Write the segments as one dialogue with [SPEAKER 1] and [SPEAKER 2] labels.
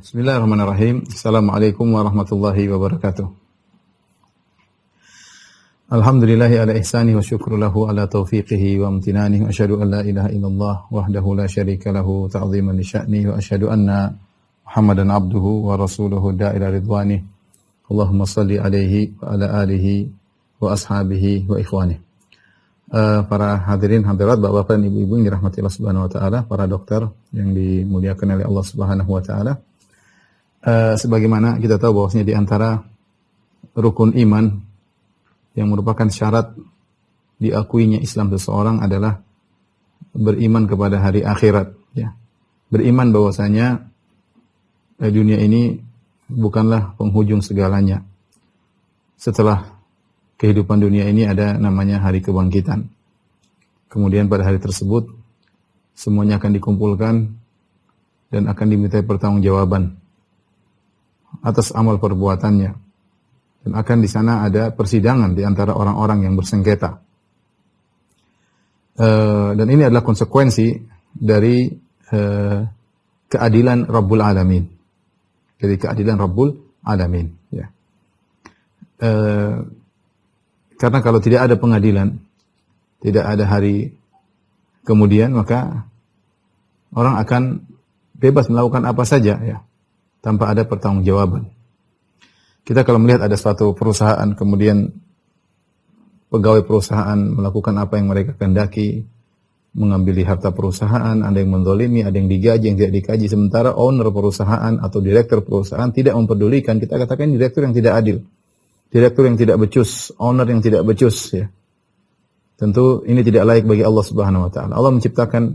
[SPEAKER 1] Bismillahirrahmanirrahim. Assalamualaikum warahmatullahi wabarakatuh. Alhamdulillahi ala ihsani wa syukru lahu ala taufiqihi wa amtinani wa asyhadu an la ilaha illallah wahdahu la syarika lahu ta'ziman li sya'ni wa asyhadu anna Muhammadan abduhu wa rasuluhu da'ila ridwani. Allahumma salli alaihi wa ala alihi wa ashabihi wa ikhwani. Para hadirin hadirat, bapak-bapak dan ibu-ibu yang dirahmati Allah Subhanahu wa taala, para dokter yang dimuliakan oleh Allah Subhanahu wa taala. Sebagaimana kita tahu bahwasanya di antara rukun iman yang merupakan syarat diakuinya Islam seseorang adalah beriman kepada hari akhirat, ya. Beriman bahwasanya dunia ini bukanlah penghujung segalanya. Setelah kehidupan dunia ini ada namanya hari kebangkitan. Kemudian pada hari tersebut semuanya akan dikumpulkan dan akan dimintai pertanggungjawaban atas amal perbuatannya. Dan akan di sana ada persidangan di antara orang-orang yang bersengketa. Dan ini adalah konsekuensi dari keadilan Rabbul Alamin. Jadi keadilan Rabbul Alamin. Ya. Karena kalau tidak ada pengadilan, tidak ada hari kemudian, maka orang akan bebas melakukan apa saja, ya, tanpa ada pertanggungjawaban. Kita kalau melihat ada suatu perusahaan, kemudian pegawai perusahaan melakukan apa yang mereka kehendaki, mengambil harta perusahaan, ada yang menzalimi, ada yang digaji, yang tidak dikaji, sementara owner perusahaan atau direktur perusahaan tidak mempedulikan, kita katakan direktur yang tidak adil. Direktur yang tidak becus, owner yang tidak becus, ya. Tentu ini tidak layak bagi Allah Subhanahu wa taala. Allah menciptakan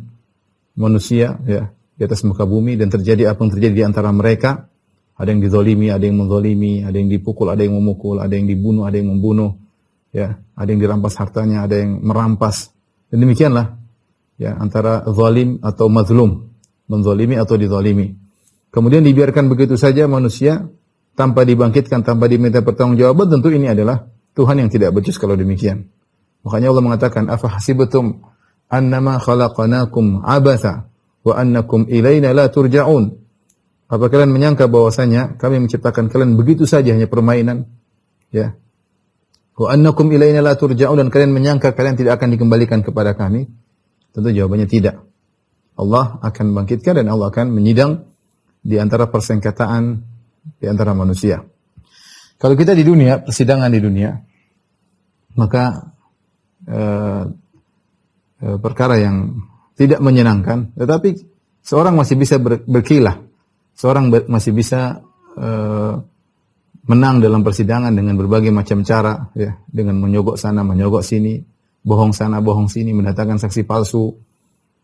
[SPEAKER 1] manusia, ya, di atas muka bumi, dan terjadi apa yang terjadi di antara mereka. Ada yang dizalimi, ada yang menzalimi, ada yang dipukul, ada yang memukul, ada yang dibunuh, ada yang membunuh, ya, ada yang dirampas hartanya, ada yang merampas. Dan demikianlah, ya, antara zalim atau mazlum, menzalimi atau dizalimi. Kemudian dibiarkan begitu saja manusia tanpa dibangkitkan, tanpa diminta pertanggungjawaban, tentu ini adalah Tuhan yang tidak becus kalau demikian. Makanya Allah mengatakan, afa hasibatum annama khalaqnakum abatha wa annakum ilaina la turja'un. Apa kalian menyangka bahwasanya kami menciptakan kalian begitu saja hanya permainan, ya? Wa annakum ilaina la turja'un, dan kalian menyangka kalian tidak akan dikembalikan kepada kami? Tentu jawabannya tidak. Allah akan bangkitkan dan Allah akan menyidang di antara persengketaan di antara manusia. Kalau kita di dunia, persidangan di dunia, maka perkara yang tidak menyenangkan, tetapi seorang masih bisa berkilah, seorang masih bisa menang dalam persidangan dengan berbagai macam cara, ya, dengan menyogok sana, menyogok sini, bohong sana, bohong sini, mendatangkan saksi palsu,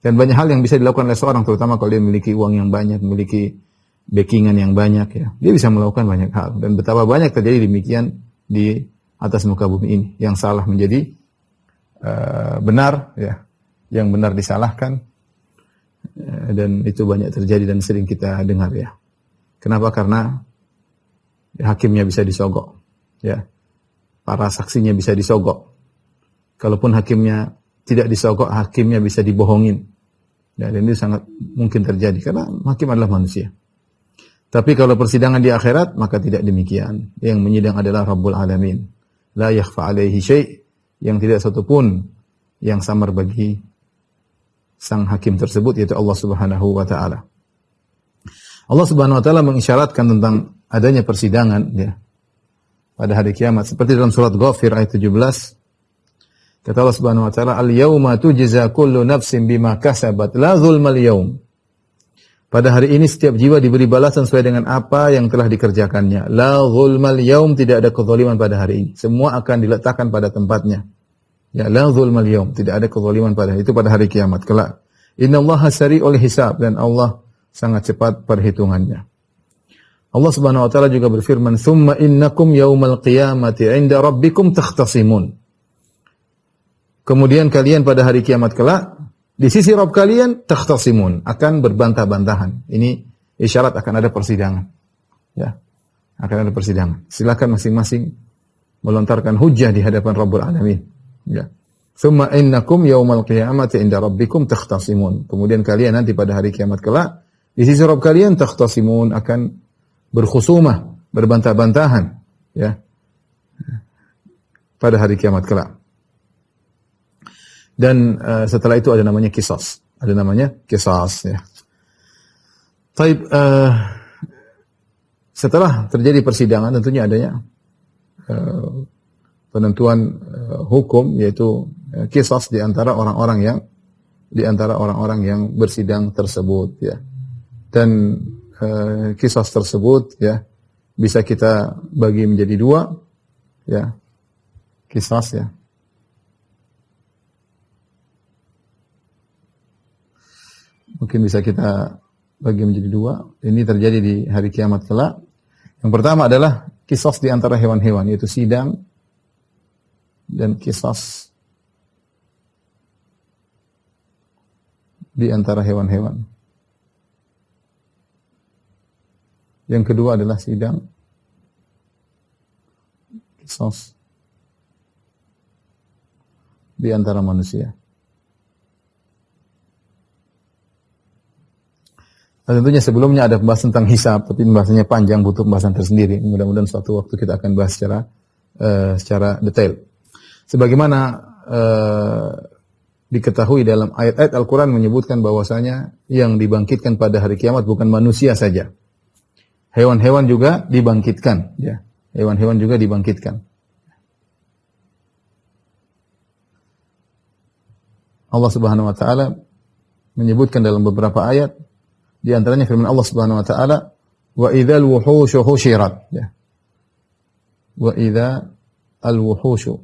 [SPEAKER 1] dan banyak hal yang bisa dilakukan oleh seorang, terutama kalau dia memiliki uang yang banyak, memiliki backingan yang banyak, ya. Dia bisa melakukan banyak hal, dan betapa banyak terjadi demikian di atas muka bumi ini, yang salah menjadi benar, ya, yang benar disalahkan, dan itu banyak terjadi dan sering kita dengar, ya. Kenapa? Karena hakimnya bisa disogok, ya, para saksinya bisa disogok. Kalaupun hakimnya tidak disogok, hakimnya bisa dibohongin, ya, dan itu sangat mungkin terjadi karena hakim adalah manusia. Tapi kalau persidangan di akhirat, maka tidak demikian. Yang menyidang adalah Rabbul Alamin. La yakhfa alaihi syai', yang tidak satu pun yang samar bagi sang hakim tersebut, yaitu Allah Subhanahu wa taala. Allah Subhanahu wa taala mengisyaratkan tentang adanya persidangan, ya, pada hari kiamat, seperti dalam surat Ghafir ayat 17. Kata Allah Subhanahu wa taala, "Al-yauma tujza kullu nafsin bima kasabat, la zulmal yaum." Pada hari ini setiap jiwa diberi balasan sesuai dengan apa yang telah dikerjakannya. La zulmal yaum, tidak ada kezaliman pada hari ini. Semua akan diletakkan pada tempatnya. Ya, la zulmal yaum, tidak ada kezaliman pada itu pada hari kiamat kelak. Innallaha sari'ul hisab, dan Allah sangat cepat perhitungannya. Allah Subhanahu wa taala juga berfirman, "Tsumma innakum yaumal qiyamati 'inda rabbikum takhtasimun." Kemudian kalian pada hari kiamat kelak di sisi Rabb kalian takhtasimun, akan berbantah-bantahan. Ini isyarat akan ada persidangan. Ya. Akan ada persidangan. Silakan masing-masing melontarkan hujjah di hadapan Rabbul Alamin. Ya. Tsumma innakum yaumal qiyamati 'inda rabbikum takhtasimun. Kemudian kalian nanti pada hari kiamat kelak Di sisi Rabb kalian takhtasimun, akan berkhusumah, berbantah-bantahan, ya, pada hari kiamat kelak. Dan setelah itu ada namanya qisas. Ada namanya qisas, ya. Taib, setelah terjadi persidangan tentunya adanya penentuan hukum, yaitu qisas di antara orang-orang yang bersidang tersebut, ya. Dan qisas tersebut, ya, bisa kita bagi menjadi dua, ya. Qisas, ya. Mungkin bisa kita bagi menjadi dua. Ini terjadi di hari kiamat kelak. Yang pertama adalah qisas di antara hewan-hewan, yaitu sidang dan qisas di antara hewan-hewan. Yang kedua adalah sidang, qisas di antara manusia. Dan tentunya sebelumnya ada pembahasan tentang hisab, tapi pembahasannya panjang, butuh pembahasan tersendiri. Mudah-mudahan suatu waktu kita akan bahas secara detail. Sebagaimana diketahui dalam ayat-ayat Al-Quran menyebutkan bahwasanya yang dibangkitkan pada hari kiamat bukan manusia saja. Hewan-hewan juga dibangkitkan. Ya. Hewan-hewan juga dibangkitkan. Allah Subhanahu wa Ta'ala menyebutkan dalam beberapa ayat, di antaranya firman Allah Subhanahu wa Ta'ala, wa idzal wuhushu husyirat, ya. Wa idzal wuhushu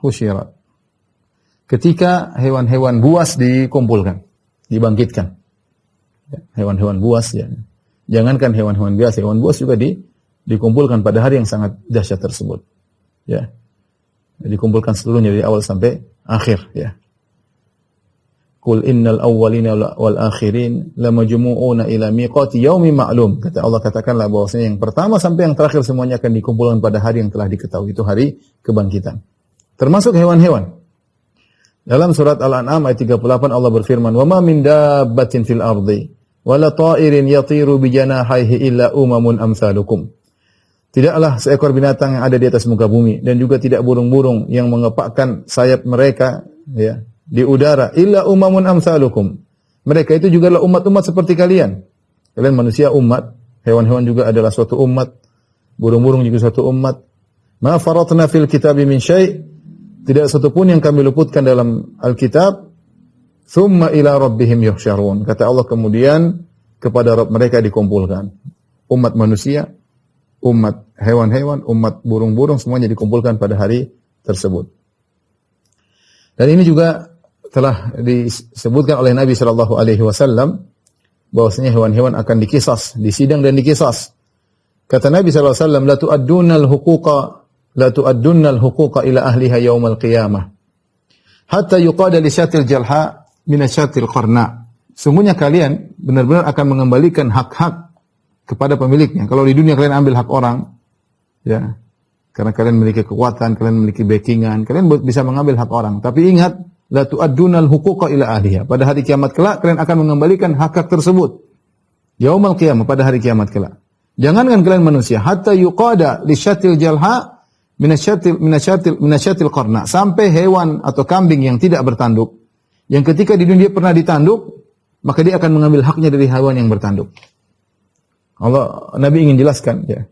[SPEAKER 1] husyirat. Ketika hewan-hewan buas dikumpulkan, dibangkitkan. Ya, hewan-hewan buas, ya. Jangankan hewan-hewan biasa, hewan buas juga dikumpulkan pada hari yang sangat dahsyat tersebut. Ya. Dikumpulkan seluruhnya dari awal sampai akhir, ya. Qul innal awwalina wal akhirin lamajmu'una ila miqati yaumin ma'lum. Kata Allah, katakanlah bahwasanya yang pertama sampai yang terakhir semuanya akan dikumpulkan pada hari yang telah diketahui, itu hari kebangkitan. Termasuk hewan-hewan. Dalam surat Al-An'am ayat 38 Allah berfirman, "Wa ma min dabbatin fil ardi wala ta'irin yatiru bi janahihi illa umamun amsalukum." Tidaklah seekor binatang yang ada di atas muka bumi dan juga tidak burung-burung yang mengepakkan sayap mereka, ya, di udara, illa umamun amsalukum. Mereka itu juga adalah umat-umat seperti kalian. Kalian manusia umat, hewan-hewan juga adalah suatu umat, burung-burung juga suatu umat. Ma faratna fil kitabi min syai', tidak satu pun yang kami luputkan dalam Alkitab. Thumma ila rabbihim yuhsyarun. Kata Allah, kemudian kepada Rabb mereka dikumpulkan. Umat manusia, umat hewan-hewan, umat burung-burung, semuanya dikumpulkan pada hari tersebut. Dan ini juga telah disebutkan oleh Nabi sallallahu alaihi wasallam bahwasanya hewan-hewan akan dikisas, disidang dan dikisas. Kata Nabi sallallahu alaihi wasallam, la tu'addunnal huquqa ila ahliha yaumal qiyamah. Hatta yuqada li syatil jalha min asyatil qarna. Sungguhnya kalian benar-benar akan mengembalikan hak-hak kepada pemiliknya. Kalau di dunia kalian ambil hak orang, ya, karena kalian memiliki kekuatan, kalian memiliki backingan, kalian bisa mengambil hak orang. Tapi ingat, la tu'addunal huquqa ila ahliha. Pada hari kiamat kelak kalian akan mengembalikan hak-hak tersebut. Yaumal qiyamah, pada hari kiamat kelak. Jangankan kalian manusia, hatta yuqada li syatil jalha minasyatil qarna. Sampai hewan atau kambing yang tidak bertanduk, yang ketika di dunia pernah ditanduk, maka dia akan mengambil haknya dari hewan yang bertanduk. Nabi ingin jelaskan, ya,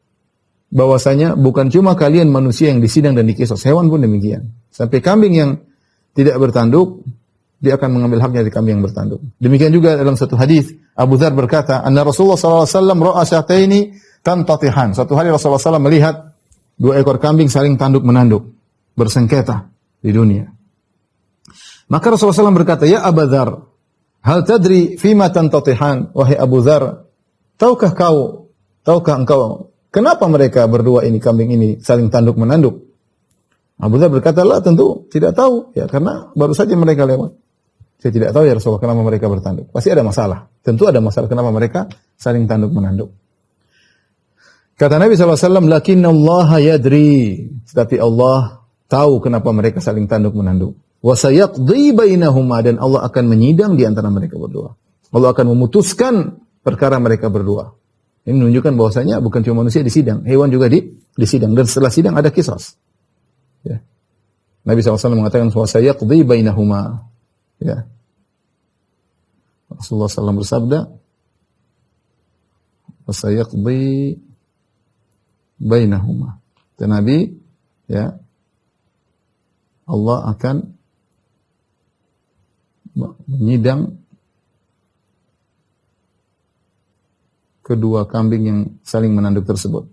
[SPEAKER 1] bahwasanya bukan cuma kalian manusia yang disidang dan dikisas, hewan pun demikian. Sampai kambing yang tidak bertanduk, dia akan mengambil haknya dari kambing yang bertanduk. Demikian juga dalam satu hadis, Abu Dzar berkata, "Anna Rasulullah sallallahu alaihi wasallam ra'a syataini tantatihan." Suatu hari Rasulullah SAW melihat dua ekor kambing saling tanduk menanduk, bersengketa di dunia. Maka Rasulullah SAW berkata, "Ya Abu Dzar, hal tadri fima tantatihan?" Wahai Abu Dzar, tahukah engkau kenapa mereka berdua ini, kambing ini, saling tanduk menanduk? Abu Dzar berkata, "La, tentu tidak tahu, ya, karena baru saja mereka lewat." "Saya tidak tahu ya Rasulullah, kenapa mereka bertanduk. Pasti ada masalah. Tentu ada masalah kenapa mereka saling tanduk menanduk." Kata Nabi SAW, "Lakinnallaha yadri." Tetapi Allah tahu kenapa mereka saling tanduk menanduk. "Wa sayaqdi bainahuma." Dan Allah akan menyidang di antara mereka berdua. Allah akan memutuskan perkara mereka berdua. Ini menunjukkan bahwasanya bukan cuma manusia disidang, hewan juga disidang. Dan setelah sidang ada qisas. Ya. Nabi SAW mengatakan bahwa sayaqdi bainahuma. Ya. Rasulullah SAW bersabda, sayaqdi bainahuma. Dan Nabi, ya, Allah akan menyidang kedua kambing yang saling menanduk tersebut.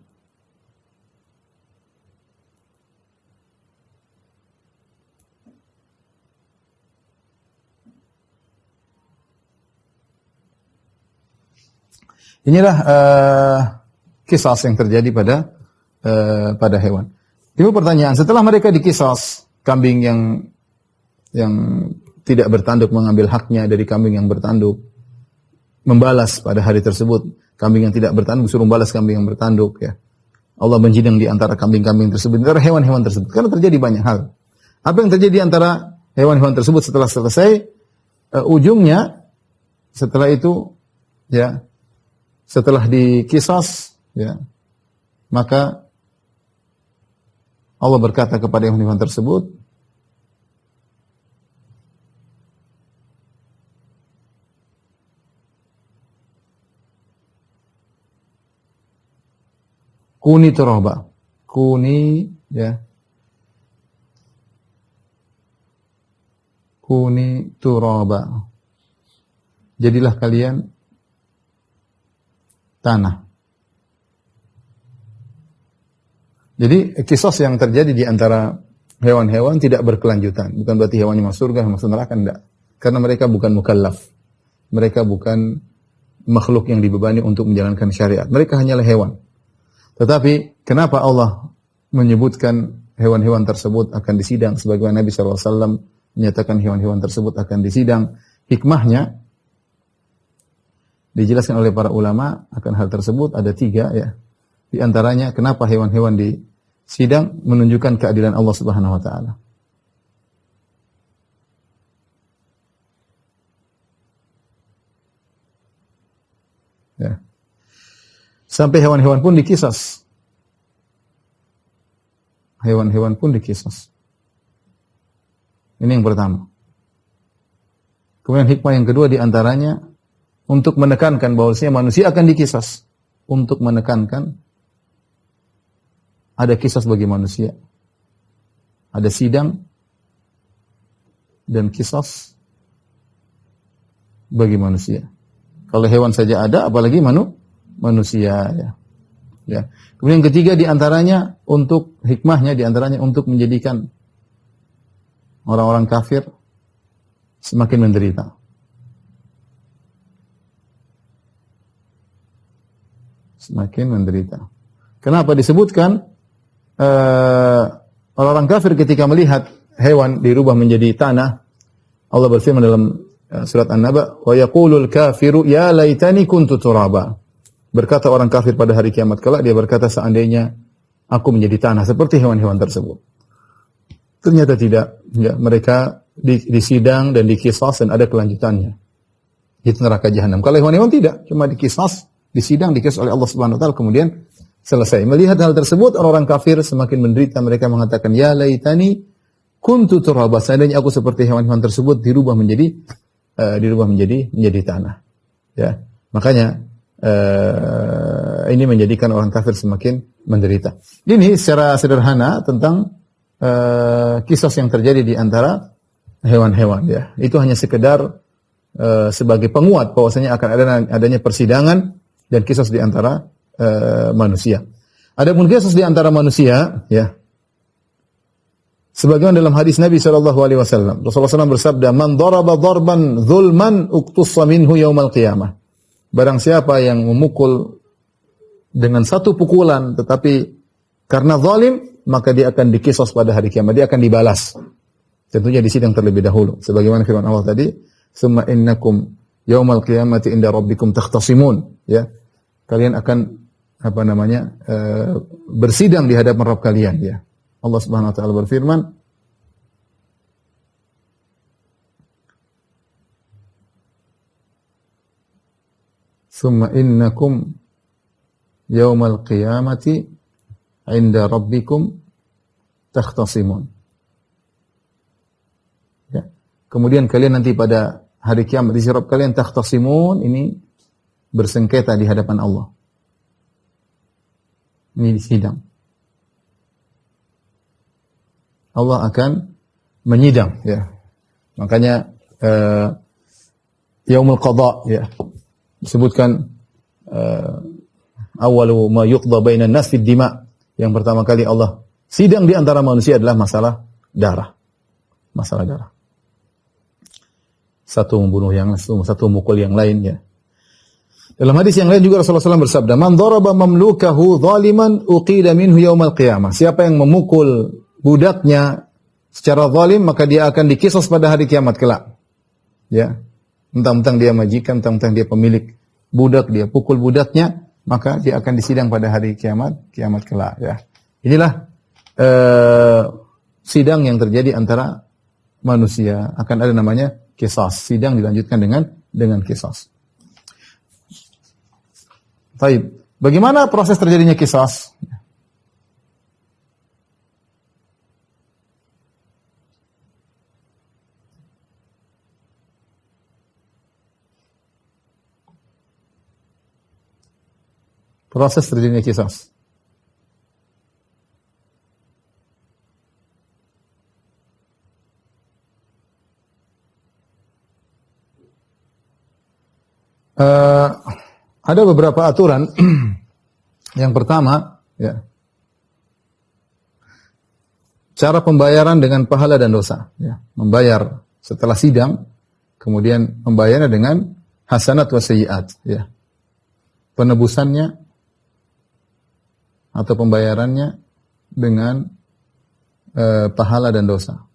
[SPEAKER 1] Inilah kisah yang terjadi pada hewan. Timbul pertanyaan, setelah mereka dikisas, kambing yang tidak bertanduk mengambil haknya dari kambing yang bertanduk, membalas pada hari tersebut, kambing yang tidak bertanduk suruh membalas kambing yang bertanduk, ya. Allah menjidang di antara kambing-kambing tersebut, di antara hewan-hewan tersebut. Karena terjadi banyak hal. Apa yang terjadi di antara hewan-hewan tersebut setelah selesai, ujungnya setelah itu, ya, setelah dikisas, ya, maka Allah berkata kepada hewan-hewan tersebut, kuni turaba, kuni, ya, kuni turaba. Jadilah kalian tanah. Jadi kisah yang terjadi di antara hewan-hewan tidak berkelanjutan. Bukan berarti hewannya masuk surga, masuk neraka, enggak. Karena mereka bukan mukallaf. Mereka bukan makhluk yang dibebani untuk menjalankan syariat. Mereka hanyalah hewan. Tetapi kenapa Allah menyebutkan hewan-hewan tersebut akan disidang sebagaimana Nabi SAW menyatakan hewan-hewan tersebut akan disidang? Hikmahnya dijelaskan oleh para ulama akan hal tersebut ada 3, ya. Di antaranya kenapa hewan-hewan disidang menunjukkan keadilan Allah Subhanahu wa taala. Ya. Sampai hewan-hewan pun dikisas. Hewan-hewan pun dikisas. Ini yang pertama. Kemudian hikmah yang kedua di antaranya untuk menekankan bahwasanya manusia akan dikisas. Untuk menekankan ada kisas bagi manusia. Ada sidang dan kisas bagi manusia. Kalau hewan saja ada, apalagi manusia, ya. Ya. Kemudian yang ketiga di antaranya untuk hikmahnya di antaranya untuk menjadikan orang-orang kafir semakin menderita. Semakin menderita. Kenapa disebutkan orang-orang kafir ketika melihat hewan dirubah menjadi tanah? Allah berfirman dalam surat An-Naba, "Wa yaqulul kafiru ya laitani kuntu turaba." Berkata orang kafir pada hari kiamat kelak, dia berkata seandainya aku menjadi tanah seperti hewan-hewan tersebut. Ternyata tidak, ya, mereka disidang dan dikisas dan ada kelanjutannya. Itu neraka jahanam. Kalau hewan-hewan tidak, cuma dikisas, disidang, dikisas oleh Allah Subhanahu wa taala kemudian selesai. Melihat hal tersebut orang kafir semakin menderita, mereka mengatakan ya laitani kuntu turaba, seandainya aku seperti hewan-hewan tersebut dirubah menjadi tanah. Ya. Makanya ini menjadikan orang kafir semakin menderita. Ini secara sederhana tentang kisah yang terjadi di antara hewan-hewan, ya. Itu hanya sekedar sebagai penguat bahwasanya akan adanya persidangan dan kisah di antara manusia. Adapun kisah di antara manusia, ya. Sebagaimana dalam hadis Nabi sallallahu alaihi wasallam, Rasulullah SAW bersabda, "Man daraba darban dzulman uqtussa minhu yaumal qiyamah." Barang siapa yang memukul dengan satu pukulan tetapi karena zalim, maka dia akan dikisas pada hari kiamat, dia akan dibalas. Tentunya disidang terlebih dahulu. Sebagaimana firman Allah tadi, "Tsumma innakum yaumal qiyamati inda rabbikum takhtasimun." Ya. Kalian akan bersidang di hadapan Rabb kalian, ya. Allah Subhanahu wa taala berfirman, Tsumma innakum yaumal qiyamati 'inda rabbikum takhtasimun. Ya. Kemudian kalian nanti pada hari kiamat di sisi Rabb kalian takhtasimun, ini bersengketa di hadapan Allah. Ini sidang. Allah akan menyidang, ya. Makanya yaumul qadha, ya. Disebutkan awwalu ma yuqda bainan nas fid dima. Yang pertama kali Allah sidang di antara manusia adalah masalah darah. Masalah darah. Satu membunuh yang lain, satu memukul yang lain, ya. Dalam hadis yang lain juga Rasulullah SAW bersabda, "Man daraba mamlukahu zaliman uqida minhu yaumal qiyamah." Siapa yang memukul budaknya secara zalim, maka dia akan dikisos pada hari kiamat kelak. Ya. Mentang-mentang dia majikan, mentang-mentang dia pemilik budak, dia pukul budaknya, maka dia akan disidang pada hari kiamat kelak, ya. Inilah sidang yang terjadi antara manusia, akan ada namanya qisas. Sidang dilanjutkan dengan qisas. Baik, bagaimana proses terjadinya qisas? Proses terjadinya qisas. Ada beberapa aturan. Yang pertama, ya, cara pembayaran dengan pahala dan dosa. Ya. Membayar setelah sidang, kemudian membayarnya dengan hasanat wa sayyiat. Ya. Penebusannya atau pembayarannya dengan pahala dan dosa.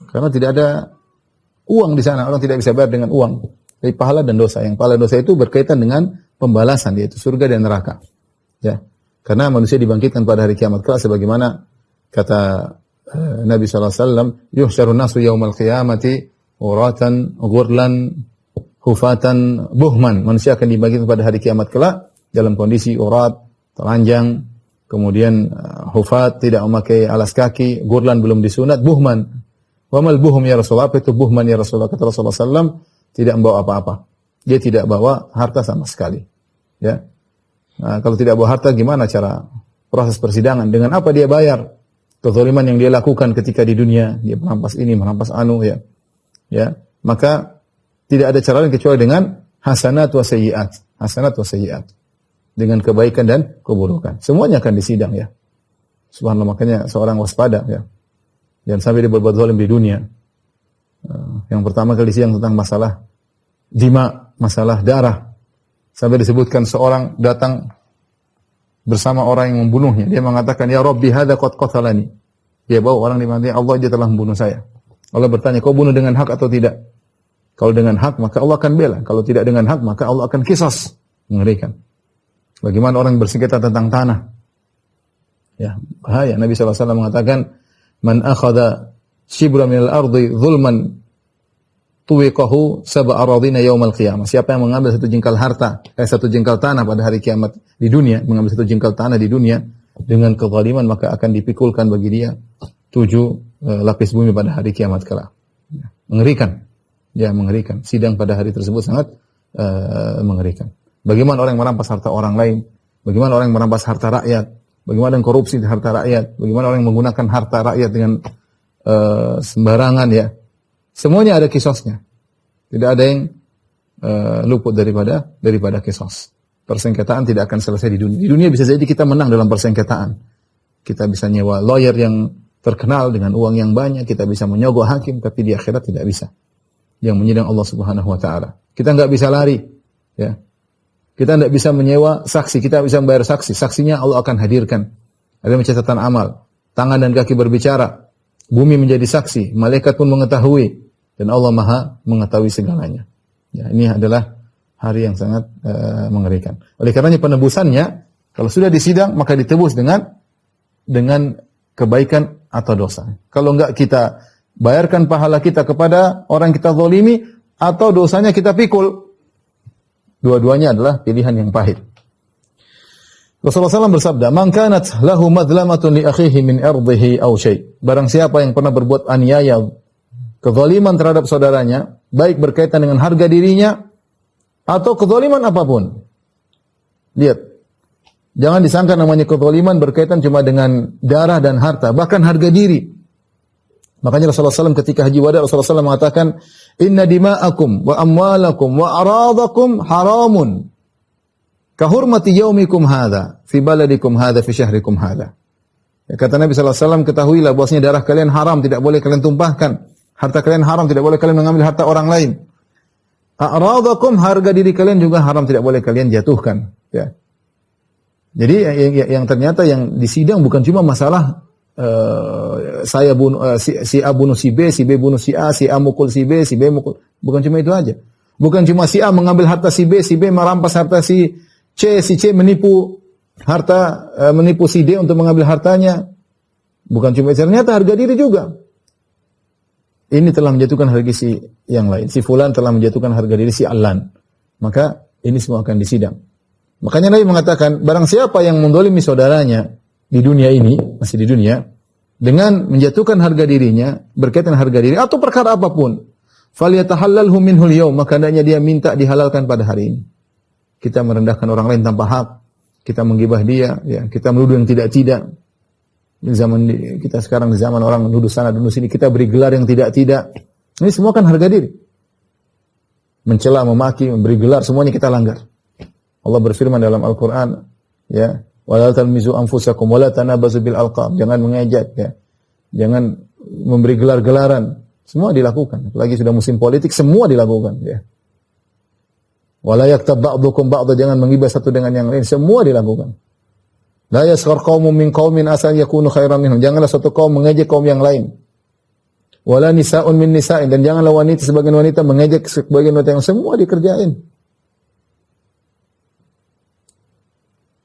[SPEAKER 1] Karena tidak ada uang di sana, orang tidak bisa bayar dengan uang. Dari pahala dan dosa. Yang pahala dan dosa itu berkaitan dengan pembalasan, yaitu surga dan neraka. Ya. Karena manusia dibangkitkan pada hari kiamat kelak sebagaimana kata Nabi SAW, yuhsyarun nasu yaumal qiyamati uratan ghurlan hufatan buhman. Manusia akan dibangkitkan pada hari kiamat kelak dalam kondisi urat, telanjang, kemudian hufat, tidak memakai alas kaki, ghurlan belum disunat, buhman. Wa mal buhum ya Rasulullah? Apa itu buhman ya Rasulullah? Kata Rasulullah SAW, tidak membawa apa-apa. Dia tidak bawa harta sama sekali. Ya. Nah, kalau tidak bawa harta, gimana cara proses persidangan? Dengan apa dia bayar kezaliman yang dia lakukan ketika di dunia? Dia merampas ini, merampas anu, ya. Ya. Maka tidak ada cara lain kecuali dengan hasanat wa sayyiat. Hasanat wa sayyiat. Dengan kebaikan dan keburukan. Semuanya akan disidang, ya. Subhanallah, makanya seorang waspada, ya. Jangan sampai dia berbuat zalim di dunia. Yang pertama kali disidang tentang masalah dima, masalah darah. Sampai disebutkan seorang datang bersama orang yang membunuhnya. Dia mengatakan, "Ya Rabbi, hadza qad qatalani." Dia bawa orang di mana Allah, dia telah membunuh saya. Allah bertanya, "Kau bunuh dengan hak atau tidak?" Kalau dengan hak, maka Allah akan bela. Kalau tidak dengan hak, maka Allah akan qisas. Mengerikan. Bagaimana orang bersengketa tentang tanah? Ya, bahaya. Nabi SAW mengatakan, "Man akhadha shibra minal ardi zulman tuwiqahu sab'a aradina yaumal qiyamah." Siapa yang mengambil satu jengkal tanah pada hari kiamat di dunia, mengambil satu jengkal tanah di dunia dengan kezaliman, maka akan dipikulkan bagi dia 7 lapis bumi pada hari kiamat kelak. Mengerikan. Ya, mengerikan. Sidang pada hari tersebut sangat mengerikan. Bagaimana orang yang merampas harta orang lain? Bagaimana orang yang merampas harta rakyat? Bagaimana yang korupsi di harta rakyat? Bagaimana orang yang menggunakan harta rakyat dengan sembarangan, ya? Semuanya ada kisosnya. Tidak ada yang luput daripada kisos. Persengketaan tidak akan selesai di dunia. Di dunia bisa jadi kita menang dalam persengketaan. Kita bisa nyewa lawyer yang terkenal dengan uang yang banyak. Kita bisa menyogok hakim, tapi di akhirat tidak bisa. Yang menyidang Allah Subhanahu Wa Taala. Kita nggak bisa lari, ya. Kita tidak bisa menyewa saksi. Kita bisa membayar saksi. Saksinya Allah akan hadirkan. Ada catatan amal. Tangan dan kaki berbicara. Bumi menjadi saksi. Malaikat pun mengetahui. Dan Allah Maha mengetahui segalanya. Ya, ini adalah hari yang sangat mengerikan. Oleh karenanya penebusannya, kalau sudah disidang, maka ditebus dengan kebaikan atau dosa. Kalau enggak, kita bayarkan pahala kita kepada orang kita zalimi, atau dosanya kita pikul. Dua-duanya adalah pilihan yang pahit. Rasulullah SAW bersabda, "Man kanat lahu madlamatun li akhihi min ardihi aw syai'." Barang siapa yang pernah berbuat aniaya, kezaliman terhadap saudaranya, baik berkaitan dengan harga dirinya atau kezaliman apapun. Lihat, jangan disangka namanya kezaliman berkaitan cuma dengan darah dan harta, bahkan harga diri. Makanya Rasulullah SAW ketika haji wada, Rasulullah SAW mengatakan, "Inna dima'akum wa amwalakum wa aradakum haramun kahurmati yaumikum hadha fi baladikum hadha fi syahrikum hadha." Ya, kata Nabi SAW, ketahuilah bahwasanya darah kalian haram, tidak boleh kalian tumpahkan. Harta kalian haram, tidak boleh kalian mengambil harta orang lain. A'radakum, harga diri kalian juga haram, tidak boleh kalian jatuhkan. Ya. Jadi yang ternyata yang di sidang bukan cuma masalah saya bunuh si A bunuh si B bunuh si A mukul si B mukul. Bukan cuma itu aja. Bukan cuma si A mengambil harta si B merampas harta si C menipu si D untuk mengambil hartanya. Bukan cuma itu, ternyata harga diri juga. Ini telah menjatuhkan harga si yang lain. Si fulan telah menjatuhkan harga diri si Alan. Maka ini semua akan disidang. Makanya Nabi mengatakan, barang siapa yang mendolimi saudaranya di dunia ini, masih di dunia, dengan menjatuhkan harga dirinya, berkaitan harga diri, atau perkara apapun, falyatahallalhu minhul yaum, maka hendaknya dia minta dihalalkan pada hari ini. Kita merendahkan orang lain tanpa hak, kita menggibah dia, ya, kita menuduh yang tidak-tidak. Kita sekarang di zaman orang menuduh sana, menuduh sini, kita beri gelar yang tidak-tidak. Ini semua kan harga diri. Mencela, memaki, memberi gelar, semuanya kita langgar. Allah berfirman dalam Al-Quran, ya, wala talmizu anfusakum wala tanabazu bil alqab. Jangan mengejek, ya. Jangan memberi gelar-gelaran. Semua dilakukan. Apalagi sudah musim politik, semua dilakukan, ya. Wala yaktab ba'dukum ba'da, jangan menggibah satu dengan yang lain, semua dilakukan. La yaskhar qaumun min qaumin asa yakunu khairan minhum. Janganlah satu kaum mengejek kaum yang lain. Wala nisa'un min nisa'in, dan janganlah wanita sebagian wanita mengejek sebagian wanita, yang semua dikerjain.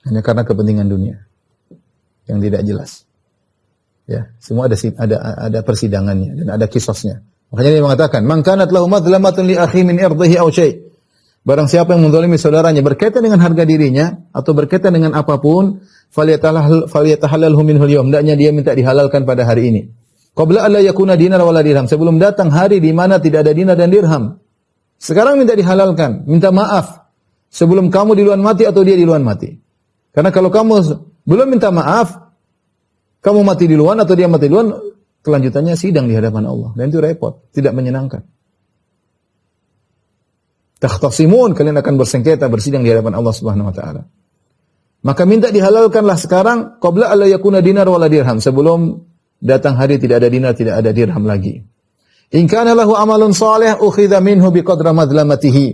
[SPEAKER 1] Hanya karena kepentingan dunia yang tidak jelas. Ya, semua ada persidangannya dan ada kisosnya. Makanya dia mengatakan, "Man kanat lahu madlamatun li akhi min irdihi aw syai'." Barang siapa yang menzalimi saudaranya berkaitan dengan harga dirinya atau berkaitan dengan apapun, falyatahallalhu minhul yawm, hendaknya dia minta dihalalkan pada hari ini. Qabla alla yakuna dinar wala dirham, sebelum datang hari di mana tidak ada dinar dan dirham. Sekarang minta dihalalkan, minta maaf sebelum kamu duluan mati atau dia duluan mati. Karena kalau kamu belum minta maaf, kamu mati duluan atau dia mati duluan, kelanjutannya sidang di hadapan Allah. Dan itu repot, tidak menyenangkan. Takhtasimun, kalian akan bersengketa, bersidang di hadapan Allah Subhanahu wa taala. Maka minta dihalalkanlah sekarang, qabla alla yakuna dinar wala dirham, sebelum datang hari tidak ada dinar, tidak ada dirham lagi. In kana lahu amalun salih ukhidha minhu biqadri madlamatihi.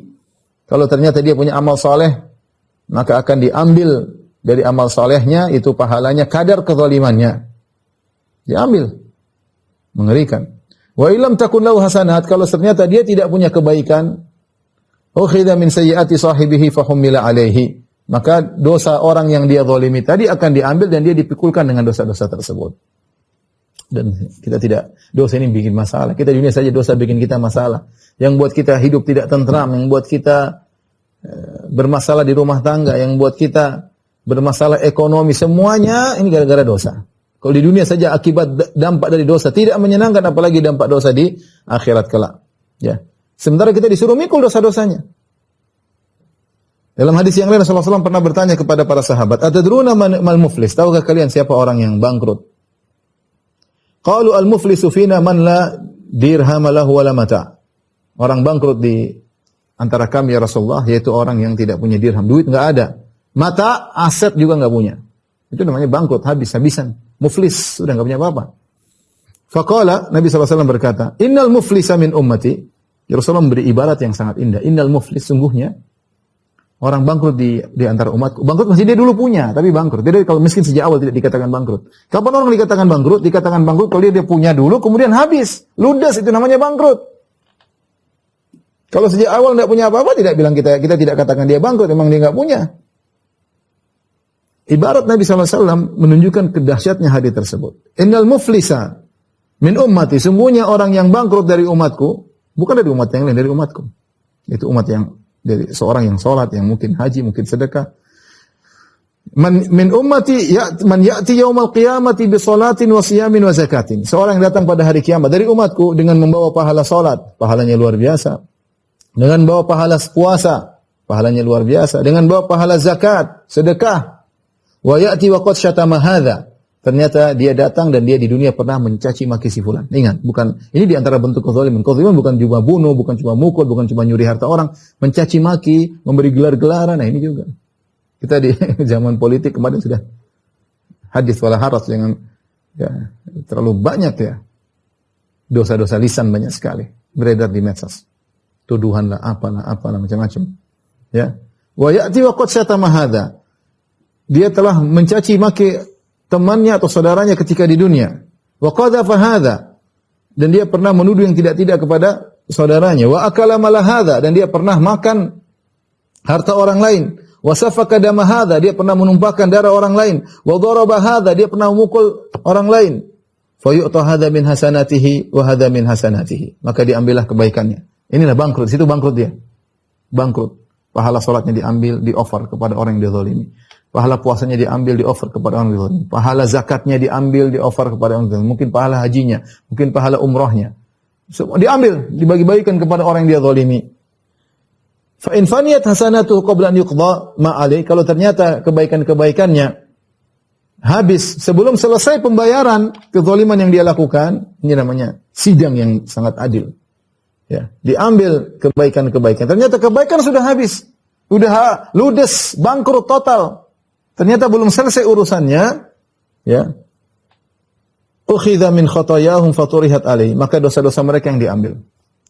[SPEAKER 1] Kalau ternyata dia punya amal saleh, maka akan diambil dari amal salehnya, itu pahalanya kadar kezalimannya. Diambil. Mengerikan. Wa illam takun lahu hasanat, kalau ternyata dia tidak punya kebaikan, ukhidha min sayyiati sahibihi fahummila alaihi, maka dosa orang yang dia zalimi tadi akan diambil dan dia dipikulkan dengan dosa-dosa tersebut. Dan kita tidak, dosa ini bikin masalah. Kita dunia saja dosa bikin kita masalah. Yang buat kita hidup tidak tentram, yang buat kita bermasalah di rumah tangga, yang buat kita bermasalah ekonomi, semuanya ini gara-gara dosa. Kalau di dunia saja akibat dampak dari dosa tidak menyenangkan, apalagi dampak dosa di akhirat kelak. Ya. Sementara kita disuruh mikul dosa-dosanya. Dalam hadis yang lain Rasulullah SAW pernah bertanya kepada para sahabat, "Atadruna mal muflis?" Tahukah kalian siapa orang yang bangkrut? Qalu al-muflisu fina man la dirham lahu wala mata'. Orang bangkrut di antara kami ya Rasulullah, yaitu orang yang tidak punya dirham, duit enggak ada. Mata, aset juga enggak punya. Itu namanya bangkrut, habis-habisan. Muflis, sudah enggak punya apa-apa. Faqala, Nabi SAW berkata, "Innal muflisa min ummati." Ya Rasulullah memberi ibarat yang sangat indah. Innal muflis, sungguhnya orang bangkrut di antara umatku. Bangkrut masih dia dulu punya, tapi bangkrut. Dia kalau miskin sejak awal tidak dikatakan bangkrut. Kapan orang dikatakan bangkrut? Dikatakan bangkrut kalau dia punya dulu, kemudian habis. Ludas, itu namanya bangkrut. Kalau sejak awal tidak punya apa-apa, tidak bilang kita tidak katakan dia bangkrut, memang dia enggak punya. Ibarat Nabi SAW menunjukkan kedahsyatnya hadis tersebut. Innal muflisa min ummati, sungguhnya orang yang bangkrut dari umatku, bukan dari umat yang lain, dari umatku. Itu umat yang Dari seorang yang sholat, yang mungkin haji, mungkin sedekah. Min ummati man ya'ti yaumal qiyamati bi sholatin wa siyamin wa zakatin. Seorang yang datang pada hari kiamat dari umatku dengan membawa pahala salat, pahalanya luar biasa. Dengan bawa pahala puasa, pahalanya luar biasa. Dengan bawa pahala zakat, sedekah. Wa ya'ti wa qad syatama hadza. Ternyata dia datang dan dia di dunia pernah mencaci maki si fulan. Ingat, bukan ini di antara bentuk kezaliman. Kezaliman bukan cuma bunuh, bukan cuma mukul, bukan cuma nyuri harta orang, mencaci maki, memberi gelar-gelaran. Nah, ini juga. Kita di zaman politik kemarin sudah hadis wala haraj dengan ya, terlalu banyak ya. Dosa-dosa lisan banyak sekali beredar di medsos. Tuduhan lah, apalah macam-macam. Ya. Wa ya'ti wa qad syatama hadza. Dia telah mencaci maki temannya atau saudaranya ketika di dunia. Wa qadhafa hadza, dan dia pernah menuduh yang tidak-tidak kepada saudaranya. Wa akala mala hadza, dan dia pernah makan harta orang lain. Wa safaka dama hadza, dia pernah menumpahkan darah orang lain. Wa daraba hadza, dia pernah memukul orang lain. Fa yu'ta hadza min hasanatihi wa hadza min hasanatihi. Maka diambillah kebaikannya. Inilah bangkrut, situ bangkrut dia. Bangkrut. Pahala salatnya diambil, di-offer kepada orang yang dizalimi. Pahala puasanya diambil, di-offer kepada orang yang dizalimi. Pahala zakatnya diambil, di-offer kepada orang yang dizalimi. Mungkin pahala hajinya, mungkin pahala umrahnya. Semua diambil, dibagi-bagikan kepada orang yang dia zalimi. Fa in faniyat hasanatuhu qabla an yuqda ma alai. Kalau ternyata kebaikan-kebaikannya habis sebelum selesai pembayaran kezaliman yang dia lakukan, ini namanya sidang yang sangat adil. Ya, diambil kebaikan-kebaikan. Ternyata kebaikan sudah habis. Sudah ludes, bangkrut total. Ternyata belum selesai urusannya, ya. Ukhidha min khatayahum faturihat alaihi. Maka dosa-dosa mereka yang diambil.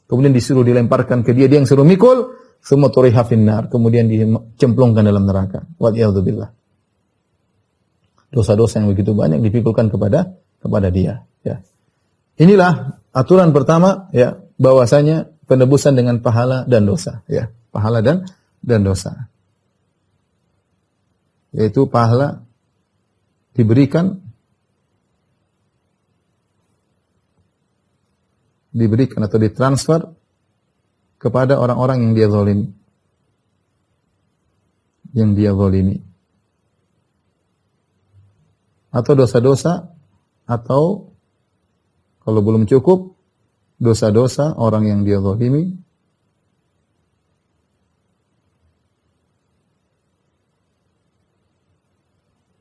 [SPEAKER 1] Kemudian disuruh dilemparkan ke dia, dia yang suruh mikul, semua turiha finnar, kemudian dicemplungkan dalam neraka. Wa'iyadzubillah. Dosa-dosa yang begitu banyak dipikulkan kepada dia, ya. Inilah aturan pertama, ya, bahwasanya penebusan dengan pahala dan dosa, ya. Pahala dan dosa. Yaitu pahala diberikan atau ditransfer kepada orang-orang yang dia zalimi. Atau dosa-dosa, atau kalau belum cukup, dosa-dosa orang yang dia zalimi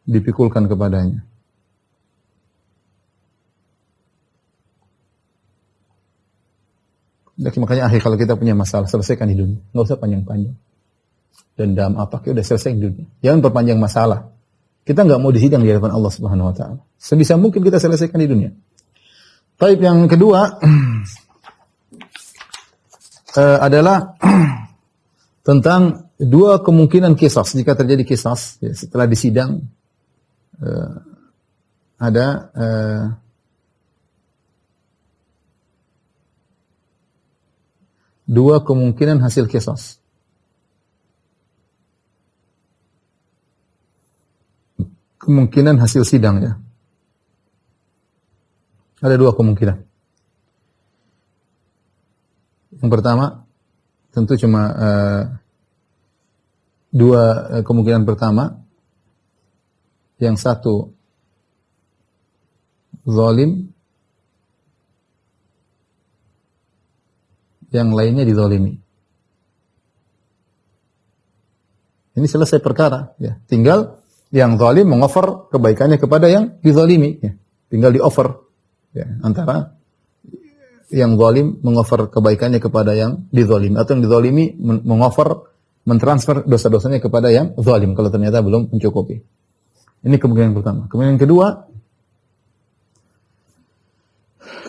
[SPEAKER 1] dipikulkan kepadanya. Makanya akhir kalau kita punya masalah, selesaikan di dunia. Nggak usah panjang-panjang. Dendam apa, udah selesai di dunia. Jangan perpanjang masalah. Kita nggak mau disidang di hadapan Allah Subhanahu Wa Taala. Sebisa mungkin kita selesaikan di dunia. Taib yang kedua adalah tentang dua kemungkinan kisas. Jika terjadi kisas, ya, setelah disidang, ada dua kemungkinan hasil kisas. Kemungkinan hasil sidang, ya. Ada dua kemungkinan. Yang pertama, tentu cuma dua kemungkinan pertama. Yang satu zalim, yang lainnya dizalimi. Ini selesai perkara, ya. Tinggal yang zalim mengoffer kebaikannya kepada yang dizalimi, ya. Tinggal di-offer, ya, antara yang zalim mengoffer kebaikannya kepada yang dizalimi, atau yang dizalimi mengoffer, mentransfer dosa-dosanya kepada yang zalim kalau ternyata belum mencukupi. Ini kemungkinan pertama. Kemudian yang kedua,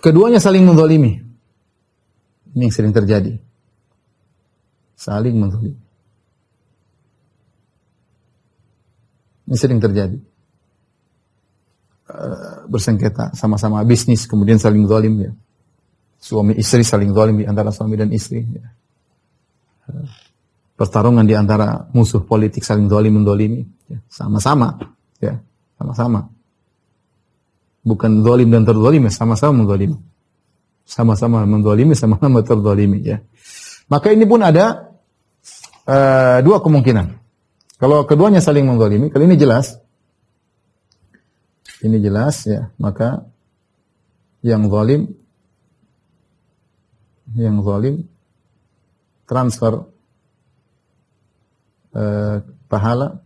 [SPEAKER 1] keduanya saling menzalimi. Ini yang sering terjadi. Saling menzalimi. Ini sering terjadi. Bersengketa, sama-sama bisnis, kemudian saling zalim, ya. Suami istri saling zalim di antara suami dan istri, ya. Pertarungan di antara musuh politik saling zalim menzalimi, ya. Sama-sama. Ya, sama-sama. Bukan zalim dan terzalimi, sama-sama menzalimi. Sama-sama menzalimi, sama-sama terzalimi, ya. Maka ini pun ada dua kemungkinan. Kalau keduanya saling menzalimi, kalau ini jelas ya, maka yang zalim transfer pahala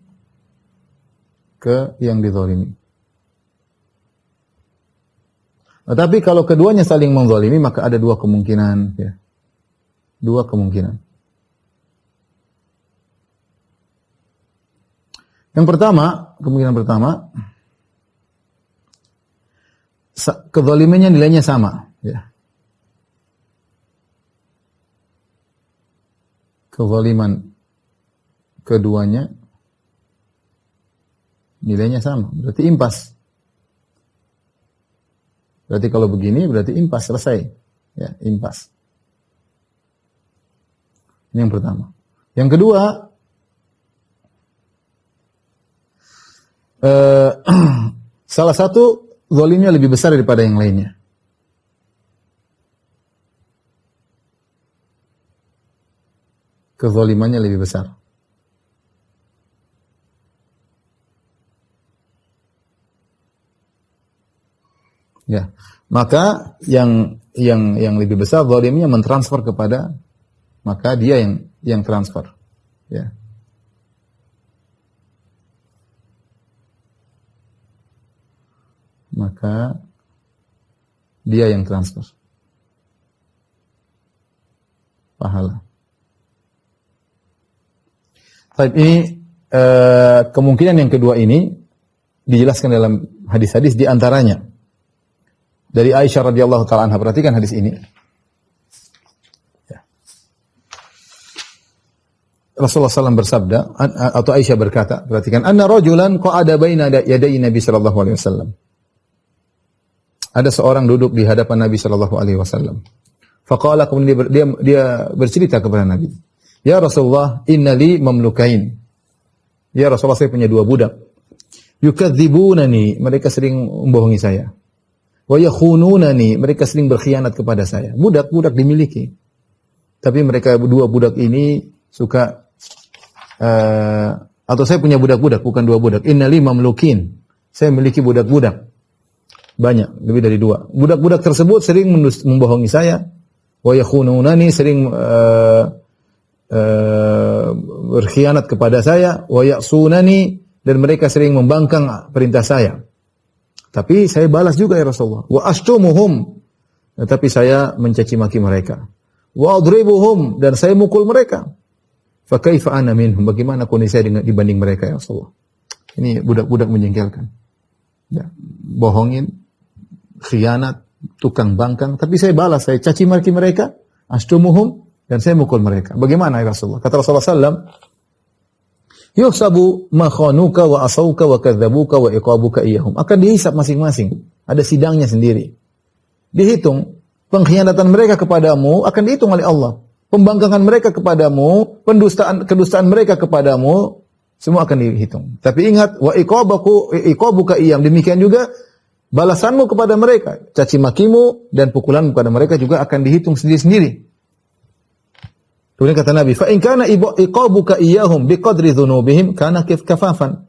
[SPEAKER 1] ke yang dizalimi. Tetapi kalau keduanya saling menzalimi, maka ada dua kemungkinan, ya. Dua kemungkinan. Kemungkinan pertama, kezalimannya nilainya sama, ya. Kezaliman keduanya nilainya sama, berarti impas. Berarti kalau begini berarti impas, selesai. Ya, impas. Ini yang pertama. Yang kedua, salah satu zalimnya lebih besar daripada yang lainnya. Kezalimannya lebih besar. Ya, maka yang lebih besar zalimnya mentransfer kepada, maka dia yang transfer. Ya. Maka dia yang transfer pahala. Baik, ini kemungkinan yang kedua ini dijelaskan dalam hadis-hadis, di antaranya dari Aisyah radhiyallahu taala anha. Perhatikan hadis ini. Ya. Rasulullah SAW bersabda, atau Aisyah berkata, perhatikan, anna rajulan qa'ada baina yaday Nabi sallallahu alaihi wasallam. Ada seorang duduk di hadapan Nabi sallallahu alaihi wasallam. Faqala, kemudian dia bercerita kepada Nabi, ya Rasulullah, inna li mamlukain. Ya Rasulullah, saya punya dua budak. Yukadzibunani, mereka sering membohongi saya. Wa yakhununani, mereka sering berkhianat kepada saya. Budak-budak dimiliki. Tapi mereka dua budak ini suka, atau saya punya budak-budak, bukan dua budak. Innali mamlukin. Saya memiliki budak-budak. Banyak, lebih dari dua. Budak-budak tersebut sering membohongi saya. Wa yakhununani, sering berkhianat kepada saya. Wa ya'sunani, dan mereka sering membangkang perintah saya. Tapi saya balas juga ya Rasulullah. Wa ashtumuhum, tapi saya mencaci maki mereka. Wa adribuhum, dan saya mukul mereka. Fa kaifa ana minhum, bagaimana kondisi saya dibanding mereka ya Rasulullah? Ini budak-budak menjengkelkan. Ya, bohongin, khianat, tukang bangkang, tapi saya balas, saya caci maki mereka, ashtumuhum, dan saya mukul mereka. Bagaimana ya Rasulullah? Kata Rasulullah sallallahu yuhsabu ma khanuka wa asauka wa kadzabuka wa iqabuka iyahum. Akan dihisab masing-masing. Ada sidangnya sendiri. Dihitung. Pengkhianatan mereka kepadamu akan dihitung oleh Allah. Pembangkangan mereka kepadamu, kedustaan mereka kepadamu, semua akan dihitung. Tapi ingat, wa iqabuka iyahum. Demikian juga balasanmu kepada mereka, caci makimu dan pukulanmu kepada mereka juga akan dihitung sendiri-sendiri. Kemudian kata Nabi, fa in kana iqabuka iyyahum biqadri dzunubihim kana kafafan.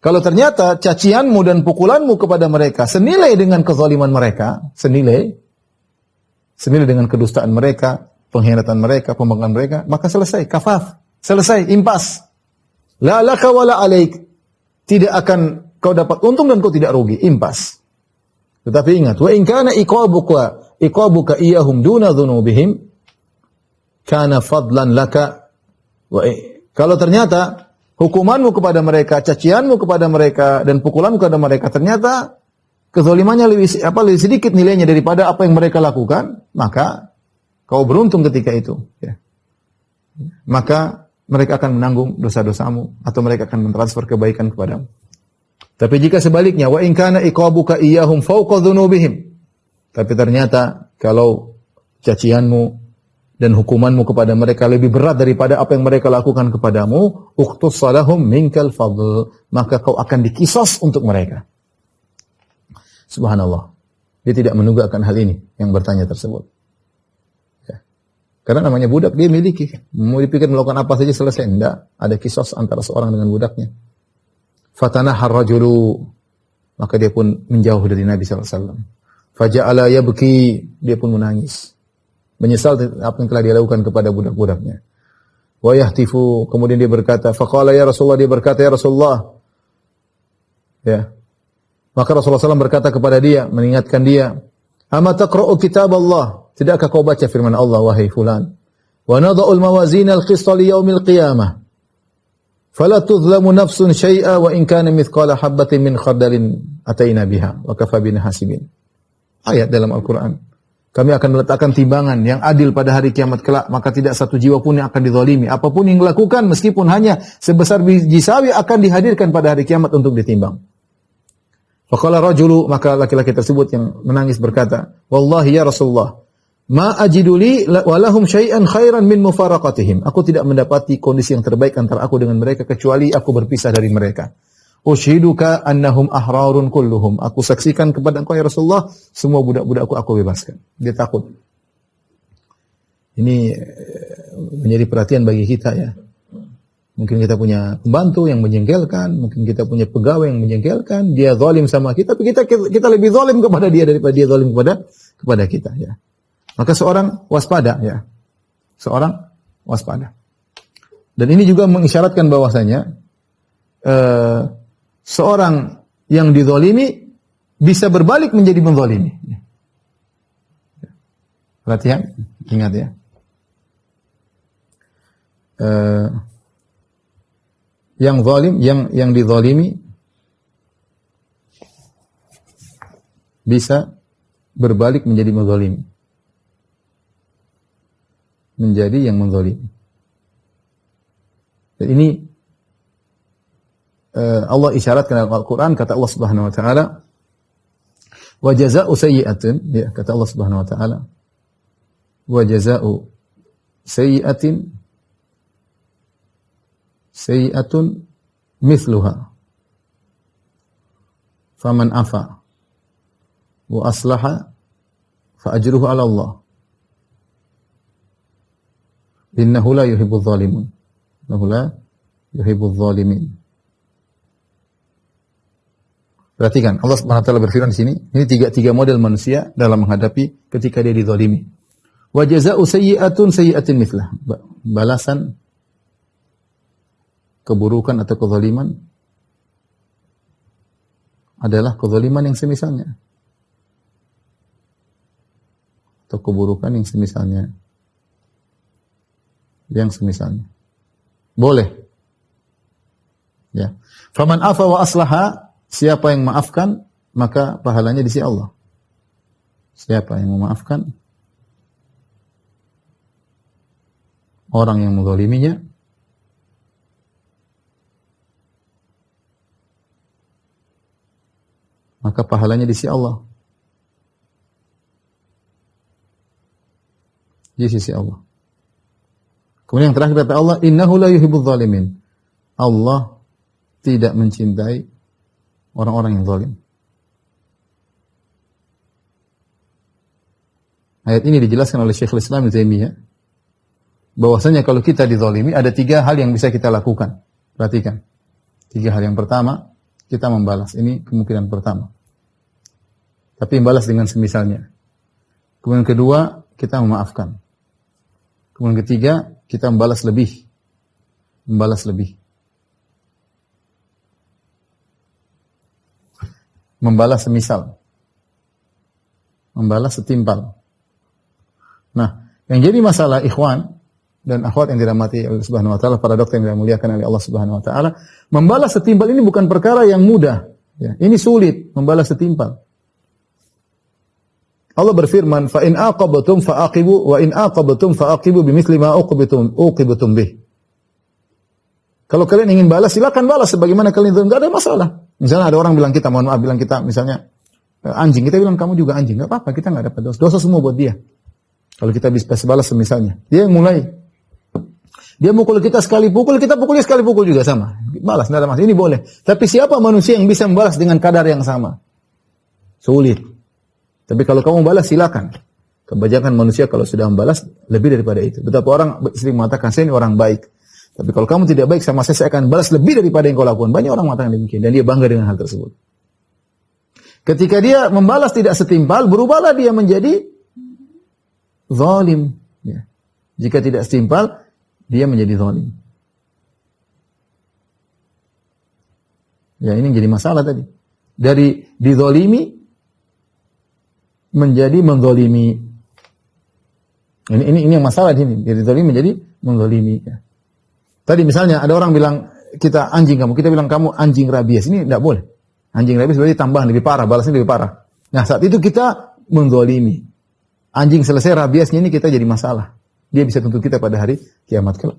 [SPEAKER 1] Kalau ternyata cacianmu dan pukulanmu kepada mereka senilai dengan kezaliman mereka, senilai dengan kedustaan mereka, pengkhianatan mereka, pembangkangan mereka, maka selesai, kafaf, selesai, impas. La laka wala alaik. Tidak akan kau dapat untung dan kau tidak rugi, impas. Tetapi ingat, wa in kana iqabuka iyyahum duna dzunubihim kana fadlan laka. Kalau ternyata hukumanmu kepada mereka, cacianmu kepada mereka dan pukulanmu kepada mereka ternyata kezalimannya lebih sedikit nilainya daripada apa yang mereka lakukan, maka kau beruntung ketika itu, ya. Maka mereka akan menanggung dosa-dosamu atau mereka akan mentransfer kebaikan kepadamu. Tapi jika sebaliknya, wa in kana iqabuka iyyahum fawqa dzunubihim. Tapi ternyata kalau cacianmu dan hukumanmu kepada mereka lebih berat daripada apa yang mereka lakukan kepadamu, uqtusalahum minkal fadl, maka kau akan dikisos untuk mereka. Subhanallah. Dia tidak menunggu akan hal ini yang bertanya tersebut. Ya. Karena namanya budak dia miliki. Mau dipikir melakukan apa saja selesai. Enggak. Ada kisos antara seorang dengan budaknya. Fatanahar rajulu. Maka dia pun menjauh dari Nabi SAW. Faja'ala yabki. Dia pun menangis. Menyesal apa yang telah dia lakukan kepada budak-budaknya. Wa yahtifu. Kemudian dia berkata. Faqala ya Rasulullah. Dia berkata ya Rasulullah. Ya. Maka Rasulullah SAW berkata kepada dia. Mengingatkan dia. Ama taqra'u kitab Allah. Tidakkah kau baca firman Allah, wahai fulan? Wa nadha'ul mawazin al-qista li yaumil qiyamah. Fala tudhlamu nafsun syai'a wa in kana mithqala habbatin min khardalin ataina biha wa kafa bina hasibin. Ayat dalam Al-Qur'an. Kami akan meletakkan timbangan yang adil pada hari kiamat kelak, maka tidak satu jiwa pun yang akan dizalimi. Apapun yang dilakukan meskipun hanya sebesar biji sawi akan dihadirkan pada hari kiamat untuk ditimbang. Faqala rajulu, maka laki-laki tersebut yang menangis berkata, "Wallahi ya Rasulullah, ma ajidu li wa lahum syai'an khairan min mufaraqatihim." Aku tidak mendapati kondisi yang terbaik antara aku dengan mereka kecuali aku berpisah dari mereka. Ushiduka annahum ahrarun kulluhum. Aku saksikan kepada engkau ya Rasulullah, semua budak-budakku aku bebaskan. Dia takut. Ini menjadi perhatian bagi kita ya. Mungkin kita punya pembantu yang menjengkelkan, mungkin kita punya pegawai yang menjengkelkan, dia zalim sama kita, tapi kita lebih zalim kepada dia daripada dia zalim kepada kita ya. Maka seorang waspada ya. Seorang waspada. Dan ini juga mengisyaratkan bahwasanya seorang yang dizalimi bisa berbalik menjadi menzalimi. Perhatian, ingat ya. Yang zalim, yang dizalimi bisa berbalik menjadi menzalimi. Menjadi yang menzalimi. Dan ini Allah isyaratkan dalam Al-Quran, kata Allah Subhanahu wa taala, wa jazaa'u sayyi'atin, ya, kata Allah Subhanahu wa taala, wa jazaa'u sayyi'atin sayyi'atun mithluha. Faman afa wa aslaha fa ajruhu 'ala Allah. Innahu la yuhibbudz zalimin. Innahu la yuhibbudz zalimin. Perhatikan, Allah Subhanahu wa taala berfirman di sini, ini tiga model manusia dalam menghadapi ketika dia dizalimi. Wa jazaa'u sayyi'atun sayyi'atin mithlah. Balasan keburukan atau kezaliman adalah kezaliman yang semisalnya. Atau keburukan yang semisalnya. Yang semisalnya. Boleh. Ya. Faman afa wa aslaha, siapa yang maafkan, maka pahalanya di sisi Allah. Siapa yang memaafkan orang yang menzaliminya, maka pahalanya di sisi Allah. Di sisi Allah. Kemudian yang terakhir kata Allah, innahu la yuhibbudz zalimin. Allah tidak mencintai orang-orang yang zalim. Ayat ini dijelaskan oleh Syekhul Islam Ibnu Taimiyah bahwasanya kalau kita dizalimi ada 3 hal yang bisa kita lakukan. Perhatikan. 3 hal. Yang pertama, kita membalas. Ini kemungkinan pertama. Tapi membalas dengan semisalnya. Kemudian kedua, kita memaafkan. Kemudian ketiga, kita membalas lebih. Membalas lebih. Membalas semisal. Membalas setimpal. Nah, yang jadi masalah ikhwan dan akhwat yang dirahmati Allah Subhanahu wa taala, para dokter yang dimuliakan oleh Allah Subhanahu wa taala, membalas setimpal ini bukan perkara yang mudah, ya. Ini sulit membalas setimpal. Allah berfirman, "Fa in aqabtum fa'aqibu wa in aqabtum fa'aqibu bimithli ma uqibtum bih." Kalau kalian ingin balas, silakan balas sebagaimana kalian itu, enggak ada masalah. Misalnya ada orang bilang kita, mohon maaf, bilang kita misalnya anjing, kita bilang kamu juga anjing, enggak apa-apa, kita enggak dapat dosa. Dosa semua buat dia. Kalau kita bisa balas semisalnya. Dia yang mulai. Dia mukul kita sekali pukul, kita pukul dia sekali pukul juga sama. Balas, enggak ada masalah. Ini boleh. Tapi siapa manusia yang bisa membalas dengan kadar yang sama? Sulit. Tapi kalau kamu balas, silakan. Kebanyakan manusia kalau sudah membalas lebih daripada itu. Betapa orang sering mengatakan, saya ini orang baik. Tapi kalau kamu tidak baik sama saya akan balas lebih daripada yang kau lakukan. Banyak orang mengatakan demikian dan dia bangga dengan hal tersebut. Ketika dia membalas tidak setimpal, berubahlah dia menjadi zalim. Ya. Jika tidak setimpal, dia menjadi zalim. Ya, ini jadi masalah tadi. Dari dizalimi menjadi menzalimi. Ini yang masalah di sini. Dari zalim menjadi menzalimi. Ya. Tadi misalnya ada orang bilang kita anjing kamu, kita bilang kamu anjing rabies. Ini tidak boleh. Anjing rabies berarti tambahan lebih parah, balasnya lebih parah. Nah, saat itu kita menzalimi. Anjing selesai rabiesnya ini kita jadi masalah. Dia bisa tuntut kita pada hari kiamat kelak.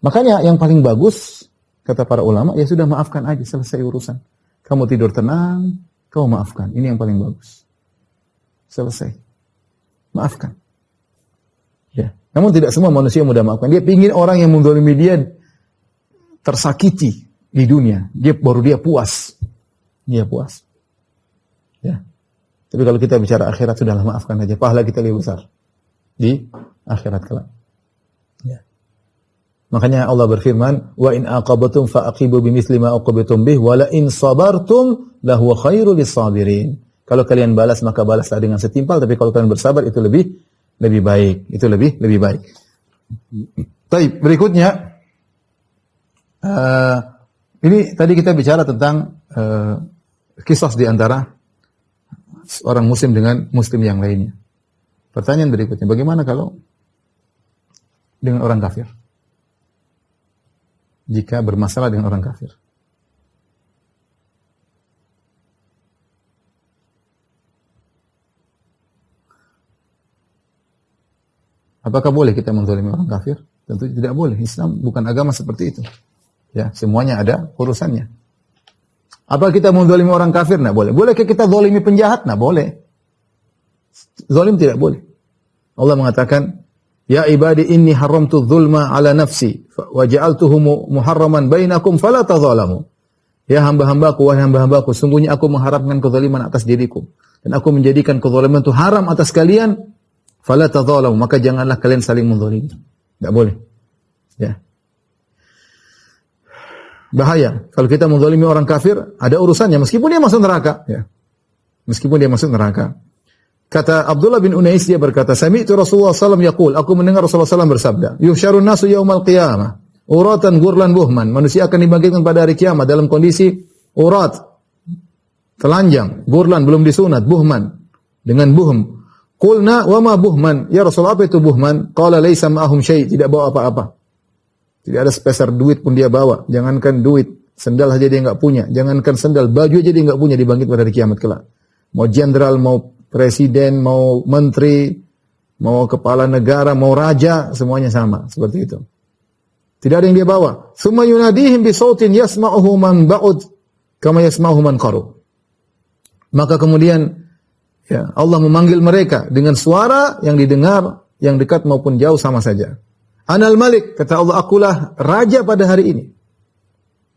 [SPEAKER 1] Makanya yang paling bagus kata para ulama, ya sudah maafkan aja, selesai urusan. Kamu tidur tenang, kamu maafkan. Ini yang paling bagus. Selesai. Maafkan. Ya. Namun tidak semua manusia mudah maafkan. Dia ingin orang yang menzalimi dia tersakiti di dunia. Baru dia puas. Dia puas. Ya. Tapi kalau kita bicara akhirat, sudahlah maafkan saja. Pahala kita lebih besar di akhirat kelak. Ya. Makanya Allah berfirman, "Wa in aqabatum fa aqibu bimithli ma aqabtum bih wa la in sabartum lahu khairul lisabirin." Kalau kalian balas maka balaslah dengan setimpal, tapi kalau kalian bersabar itu lebih baik. Itu lebih baik. Baik, berikutnya ini tadi kita bicara tentang kisah di antara orang muslim dengan muslim yang lainnya. Pertanyaan berikutnya, bagaimana kalau dengan orang kafir? Jika bermasalah dengan orang kafir. Apakah boleh kita menzalimi orang kafir? Tentu tidak boleh. Islam bukan agama seperti itu. Ya, semuanya ada urusannya. Apa kita menzalimi orang kafir? Nah, boleh. Bolehkah kita zalimi penjahat? Nah, boleh. Zalim tidak boleh. Allah mengatakan, "Ya ibadi inni haramtu dzulma ala nafsi wa ja'altuhu muharraman bainakum fala tadzalamu." Ya hamba-hambaku, wahai hamba-hambaku, sungguhnya aku mengharamkan kezaliman atas diriku dan aku menjadikan kezaliman itu haram atas kalian. Fala tadzalamu, maka janganlah kalian saling menzalimi. Tidak boleh. Ya. Bahaya. Kalau kita menzalimi orang kafir, ada urusannya meskipun dia masuk neraka, ya. Meskipun dia masuk neraka. Kata Abdullah bin Unais, dia berkata, "Sami'tu Rasulullah sallallahu alaihi wasallam yaqul," aku mendengar Rasulullah sallallahu bersabda, "Yuhsyarun nasu yaumal qiyamah uratan ghurlan buhman." Manusia akan dibangkitkan pada hari kiamat dalam kondisi urat, telanjang, ghurlan belum disunat, buhman dengan buhm. Qulna wa ma buhman? Ya Rasulullah, apa itu buhman? Qala laisa ma'ahum syai', tidak bawa apa-apa. Tidak ada sepeser duit pun dia bawa. Jangankan duit, sendal saja dia enggak punya. Jangankan sendal, baju aja dia enggak punya, dibangkit pada hari kiamat kelak. Mau jenderal, mau presiden, mau menteri, mau kepala negara, mau raja, semuanya sama seperti itu. Tidak ada yang dia bawa. Tsumma yunadihim bi sautin yasma'uhu man ba'ud kama yasma'uhu man qarub. Maka kemudian ya, Allah memanggil mereka dengan suara yang didengar, yang dekat maupun jauh sama saja. Anal Malik, kata Allah, akulah raja pada hari ini.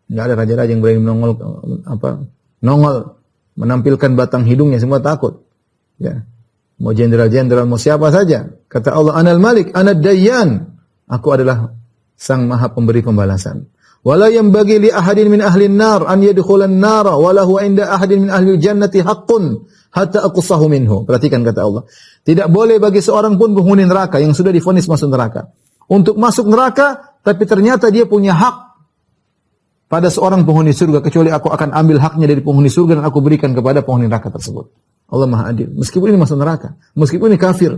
[SPEAKER 1] Enggak ada raja-raja yang berani nongol, menampilkan batang hidungnya, semua takut. Ya. Mau jenderal-jenderal, mau siapa saja. Kata Allah, Anal Malik, Anad Dayyan. Aku adalah sang maha pemberi pembalasan. Wala yanbaghi li ahadin min ahli an-nar an yadkhulan nara wa lahu 'inda ahadin min ahli al-jannati haqqun hatta aqsahu minhu. Perhatikan kata Allah. Tidak boleh bagi seorang pun penghuni neraka yang sudah divonis masuk neraka untuk masuk neraka, tapi ternyata dia punya hak pada seorang penghuni surga, kecuali aku akan ambil haknya dari penghuni surga dan aku berikan kepada penghuni neraka tersebut. Allah Maha Adil. Meskipun ini masuk neraka, meskipun ini kafir,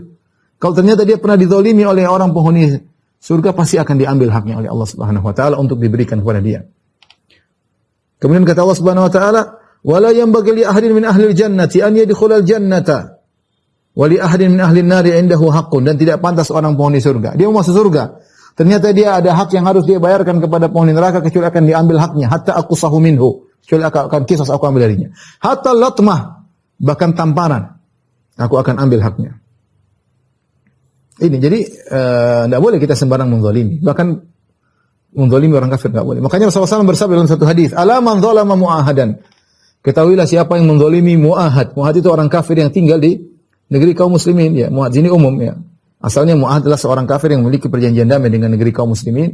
[SPEAKER 1] kalau ternyata dia pernah dizalimi oleh orang penghuni surga, pasti akan diambil haknya oleh Allah Subhanahu wa taala untuk diberikan kepada dia. Kemudian kata Allah Subhanahu wa taala, "Wala yanbaghi li ahadin min ahli al-jannati an yadkhulal jannata wa li ahadin min ahli an-nari 'indahu haqqun." Dan tidak pantas orang penghuni surga, dia mau masuk surga, ternyata dia ada hak yang harus dia bayarkan kepada penghuni neraka, kecuali akan diambil haknya, hatta aqsahu minhu, kecuali akan kisos aku ambil darinya. Hatta latmah, bahkan tamparan, aku akan ambil haknya. Ini jadi tidak boleh kita sembarang menzalimi, bahkan menzalimi orang kafir tidak boleh. Makanya Rasulullah SAW bersabda dalam satu hadis, "Ala man zalama mu'ahadan." Ketahuilah siapa yang menzalimi mu'ahad. Mu'ahad itu orang kafir yang tinggal di negeri kaum muslimin, ya, Mu'adh ini umum, ya. Asalnya Mu'adh adalah seorang kafir yang memiliki perjanjian damai dengan negeri kaum muslimin,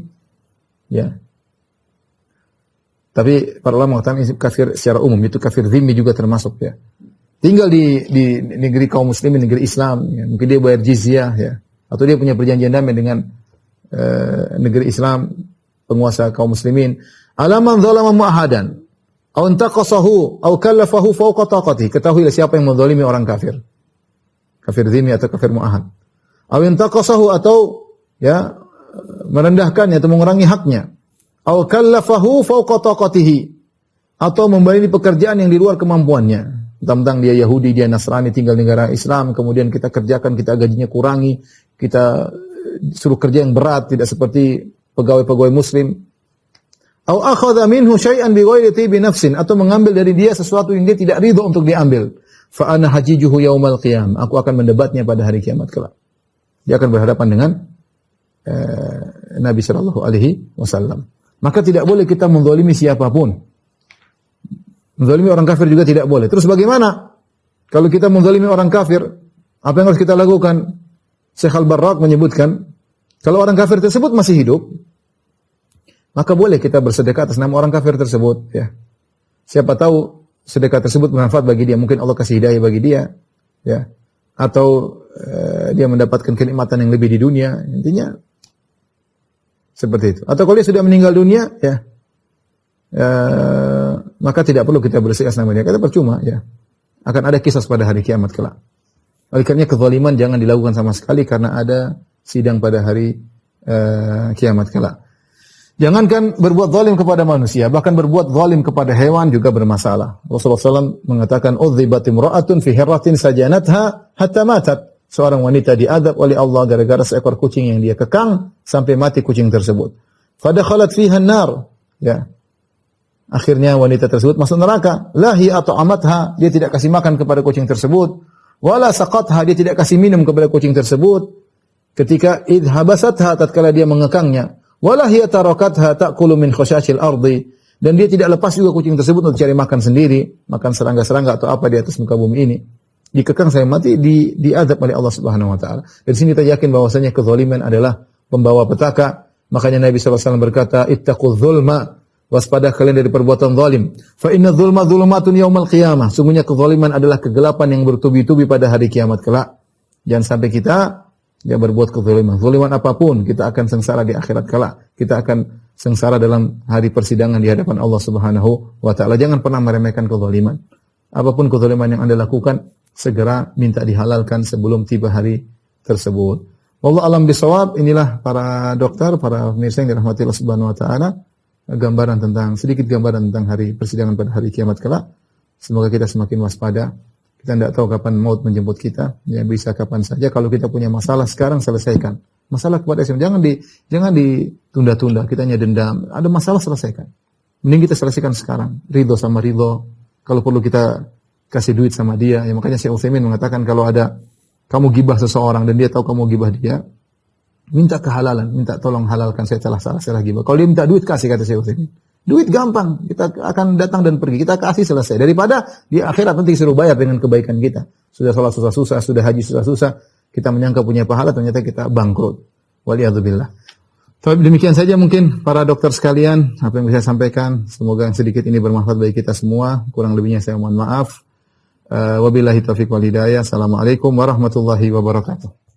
[SPEAKER 1] ya. Tapi para ulama mengatakan ini kafir secara umum, itu kafir zimmi juga termasuk, ya. Tinggal di negeri kaum muslimin, negeri Islam, ya. Mungkin dia bayar jizyah, ya. Atau dia punya perjanjian damai dengan negeri Islam, penguasa kaum muslimin. Alaman zalama mu'ahadan, aw intaqasahu aw kallafahu fawqa taqatihi. Ketahuilah siapa yang menzalimi orang kafir. Kafir zimmi atau kafir mu'ahad. Aw intaqasahu, atau ya merendahkannya atau mengurangi haknya. Aw kallafahu fawqa taqatihi, atau memberi pekerjaan yang di luar kemampuannya. Tentang dia Yahudi, dia Nasrani, tinggal di negara Islam, kemudian kita kerjakan, kita gajinya kurangi, kita suruh kerja yang berat, tidak seperti pegawai-pegawai muslim. Au akhadha minhu syai'an bighairi tibi nafsin, atau mengambil dari dia sesuatu yang dia tidak ridho untuk diambil. Fa ana hajijuhu yaumal qiyam, aku akan mendebatnya pada hari kiamat kelak. Dia akan berhadapan dengan Nabi sallallahu alaihi wasallam. Maka tidak boleh kita menzalimi siapapun. Menzalimi orang kafir juga tidak boleh. Terus bagaimana kalau kita menzalimi orang kafir? Apa yang harus kita lakukan? Syekh Al-Barraq menyebutkan, kalau orang kafir tersebut masih hidup, maka boleh kita bersedekah atas nama orang kafir tersebut, ya. Siapa tahu sedekah tersebut bermanfaat bagi dia, mungkin Allah kasih hidayah bagi dia, ya. Atau dia mendapatkan kenikmatan yang lebih di dunia, intinya seperti itu. Atau kalau dia sudah meninggal dunia, ya, maka tidak perlu kita bersedekah atas nama dia, kita percuma, ya. Akan ada kisah pada hari kiamat kelak. Oleh karena kezaliman jangan dilakukan sama sekali karena ada sidang pada hari kiamat kelak. Jangankan berbuat zalim kepada manusia, bahkan berbuat zalim kepada hewan juga bermasalah. Rasulullah SAW mengatakan, "Udhibat imra'atun fi hirratin sajanatha hatta matat." Seorang wanita diadab oleh Allah gara-gara seekor kucing yang dia kekang sampai mati kucing tersebut. Fadakhalat fiha an-nar. Ya. Akhirnya wanita tersebut masuk neraka. Lahi at'amatha, dia tidak kasih makan kepada kucing tersebut. Wala saqatha, dia tidak kasih minum kepada kucing tersebut. Ketika idhabasatha, tatkala dia mengekangnya. Wala hiya tarakatha ta'kulu min khashashil ardi, dan dia tidak lepas juga kucing tersebut untuk cari makan sendiri, makan serangga-serangga atau apa di atas muka bumi ini. Dikekang sampai mati, diadab oleh Allah Subhanahu wa taala. Dari sini kita yakin bahwasanya kezaliman adalah pembawa petaka. Makanya Nabi sallallahu alaihi wasallam berkata, "Ittaqul zulma." Waspada kalian dari perbuatan zalim. Fa inna dzulma dzulumatun yaumal qiyamah. Sungguhnya kezaliman adalah kegelapan yang bertubi-tubi pada hari kiamat kelak. Jangan sampai kita berbuat kezaliman. Zaliman apapun, kita akan sengsara di akhirat kelak. Kita akan sengsara dalam hari persidangan di hadapan Allah Subhanahu wa taala. Jangan pernah meremehkan kezaliman. Apapun kezaliman yang Anda lakukan, segera minta dihalalkan sebelum tiba hari tersebut. Wallahu a'lam bishawab. Inilah para dokter, para pemirsa yang dirahmati Allah Subhanahu wa taala. Sedikit gambaran tentang hari persidangan pada hari kiamat kelak. Semoga kita semakin waspada. Kita tidak tahu kapan maut menjemput kita. Ya, bisa kapan saja. Kalau kita punya masalah sekarang, selesaikan. Masalah kepada Islam jangan ditunda-tunda. Kita hanya dendam. Ada masalah, selesaikan. Mending kita selesaikan sekarang. Ridho sama ridho. Kalau perlu kita kasih duit sama dia. Ya, makanya Syekh Utsaimin mengatakan kalau ada kamu gibah seseorang dan dia tahu kamu gibah dia, minta kehalalan, minta tolong halalkan, saya salah gibah. Kalau dia minta duit, kasih, kata Syekh Utsaimin. Duit gampang, kita akan datang dan pergi, kita kasih, selesai. Daripada di akhirat nanti disuruh bayar dengan kebaikan kita. Sudah salat susah-susah, sudah haji susah-susah, kita menyangka punya pahala, ternyata kita bangkrut. Waliyadzubillah. Demikian saja mungkin para dokter sekalian, apa yang bisa saya sampaikan. Semoga yang sedikit ini bermanfaat bagi kita semua. Kurang lebihnya saya mohon maaf. Wabillahi taufiq wal hidayah. Assalamualaikum warahmatullahi wabarakatuh.